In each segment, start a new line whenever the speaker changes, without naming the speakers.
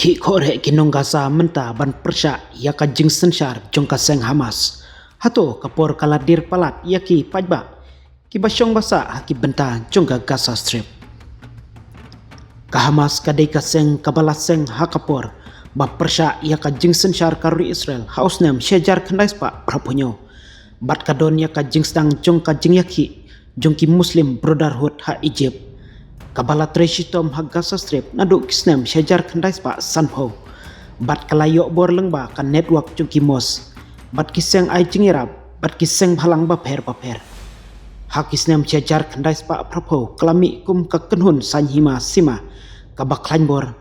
Ki kore kinong Gaza menta ban persya ya ka jing sensyar jong ka seng Hamas. Hato kapor kaladir palat ya ki pajba. Ki basyong basa haki benta jong ka Gaza Strip. Ka Hamas kadai ka seng kabala seng hakapor. Ba persya ya ka jing sensyar karuri Israel haus nem syejar kendais pa prapunyo. Bat kadon ya ka jing sedang jong ka jing yaki jong ki Muslim Brotherhood ha Egypt. Kabala Treshitom ha Gaza Strip naduk kisnem syajar kendais pa sanpo. Bat kalayok bor lengba kan network jong ki mos. Bat kiseng ai jingirap, bat kiseng halang baper. Ha kisnem syajar kendais pa prapo kelami kum ka kenhun sanhima sima. Kabak bor.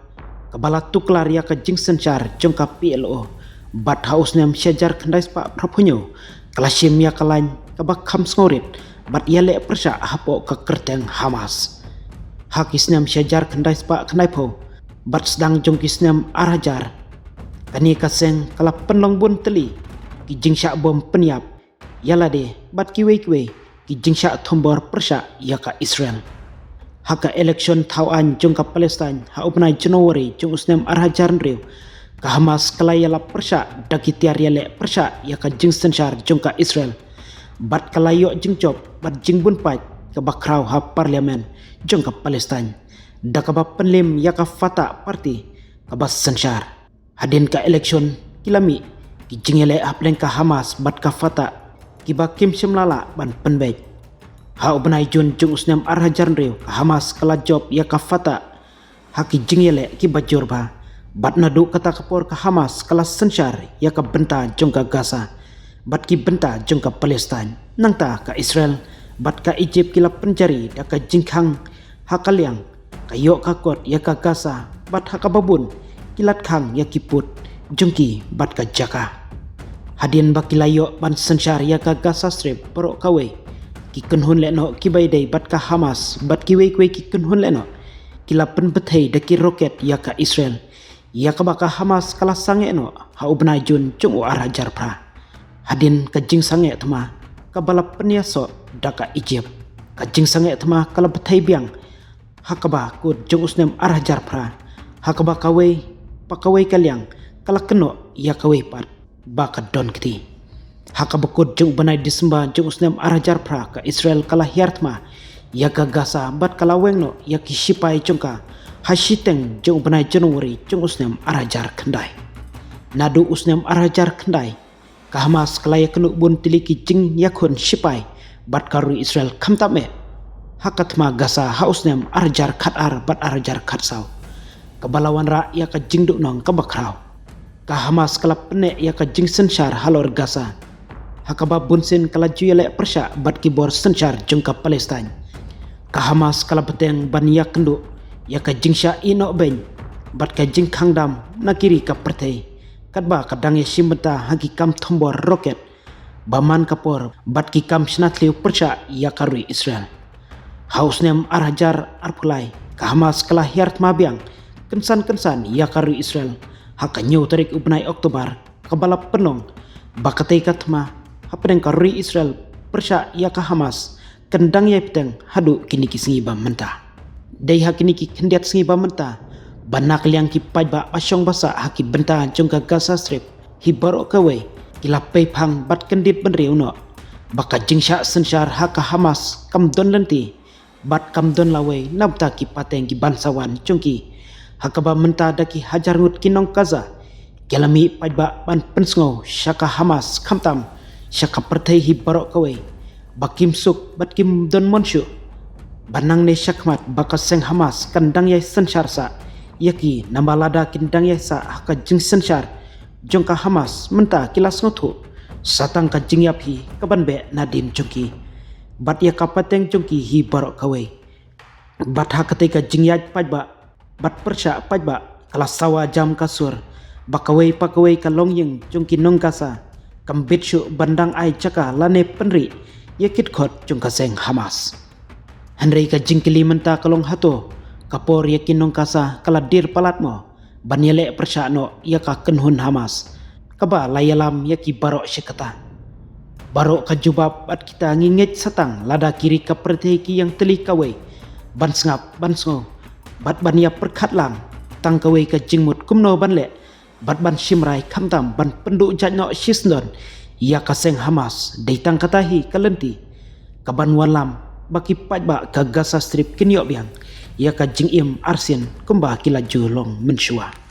Kabala tuklar ya ka jing sensyar jong ka PLO. Bat haus nem syajar kendais pa prapunyo. Kalasim ya kalany kabak kham sngorit. Bat yale persya hapo ka kerteng Hamas. Hakisnem syajar kendais pa kenaipo. Bat sedang jong kisnem arajar. Kani kaseng kala penlong bun teli. Ki jing syak bom peniap. Yala de bat kiwe. Ki jing syak tombor persya ya ka Israel. Haka election tauan jong ka Palestine. Ha upnai Januari jong usnem arajar nriu. Ka Hamas kala yala persya daki tiar yale persya ya ka jing sensyar jong ka Israel. Bat kala yok jing job. Bat jing bun paj. Kabakrau ha parlimen jong ka Palestine. Da kaba penlim ya ka Fatah parti kabas sensyar. Hadin ka election kilami ki jingele apleng ka Hamas bat ka Fatah kiba kim semlala ban penbej. Ha ubnai jun jong usnem arhajar riu ka Hamas kala job ya ka Fatah. Ha ki jingele ki bajurba bat nadu kata kapor ka Hamas kala sensyar ya ka benta jong ka Gaza. Bat ki benta jong ka Palestine nangta ka Israel. Bat ka Egypt kila pencari da ka jingkhang hakaliang kayok kakot ya ka Gaza bat hakababun kilat khang ya kiput jungki bat ka Jaka. Hadin bakilayo ban sensyar ya ka Gaza Strip porok kawe ki kenhun leno ki baidai bat ka Hamas bat ki wei ki kenhun leno kila penbethei da ki roket ya ka Israel ya ka baka Hamas kala sange no ha ubnai jun chung arajar pra. Hadin ka jing sange tuma kabala penyaso daka Egypt kajing sange tama kala bethai biang hakaba ku jong usnem arajar pra hakaba pakawai kaliang kala keno ya kawai pat baka don kiti hakaba ku jong banai disembah jong usnem arajar pra ka Israel kala hiartma ya ka Gaza bat kala wengno ya ki sipai jongka hasiteng jong banai Januari jong usnem arajar kendai nadu usnem arajar kendai ka Hamas kala ya kenu bun tiliki jing yakun sipai bat karu Israel kamtame hakatma Gaza hausnem arjar khatar bat arjar khatsau kabalawan ra ya ka jingdu nong kabakrau ka Hamas kala pene ya ka jing sensyar halor Gaza hakaba bunsin kala juyele persya bat kibor sensyar jong ka Palestine ka Hamas kala beteng ban ya kendu ya ka jing sya ino ben bat ka jing khangdam nakiri ka pertei kadba kadang ya simbenta hagi kam tombor roket baman kapor bat ki kam snatliu persya ya karui Israel hausnem arhajar arpulai ka Hamas kala hiart mabiang kensan ya karui Israel haka nyu tarik ubnai Oktober kabala penong bakatei katma hapedeng karui Israel persya ya ka Hamas kendang ya peteng hadu kini kisingi ba menta dei hakini ki kendiat singi ba menta banak liang ki pajba asyong basa haki benta jong ka Gaza Strip hibaro kawe kila pang bat kendit benriu no baka jingsya sensyar haka Hamas kam don lenti bat kam don lawe nabta ki pateng ki bansawan jongki hakaba menta daki hajar ngut kinong Gaza kelami pajba ban pensngo syaka Hamas kamtam syaka pertei hibaro kawe bakim suk bat kim don monsyu banang ne syakmat baka seng Hamas kandang yai sensyar sa yaki nambalada kindang yasa haka jing sensyar jong ka Hamas menta kilas ngotu satang ka jing yapi kabanbe nadim jongki bat ya kapateng jongki hi barok kawe bat hakate ka jing yaj pajba bat persya pajba kala sawa jam kasur bakawai pakawai ka longyeng jongki nong Gaza kambitsyu bandang ai caka lane penri yakit khot jong ka seng Hamas Henry ka jing kili menta kalong hato kapor yakin nong Gaza kala dir palatmo banyele persya no ya ka kenhun Hamas kaba layalam yaki barok syekata barok ka jubab at kita ngingit satang lada kiri ka perteki yang teli kawe ban sengap ban sengo bat bania perkat lang tangkawai ka jingmut kumno ban le bat ban shimrai khamtam ban pendu jatno shisndon ya ka seng Hamas deitang katahi kalenti kaban walam baki pajba ka Gaza Strip kinyok biang ya ka jingim arsin kumba kila julong menshua.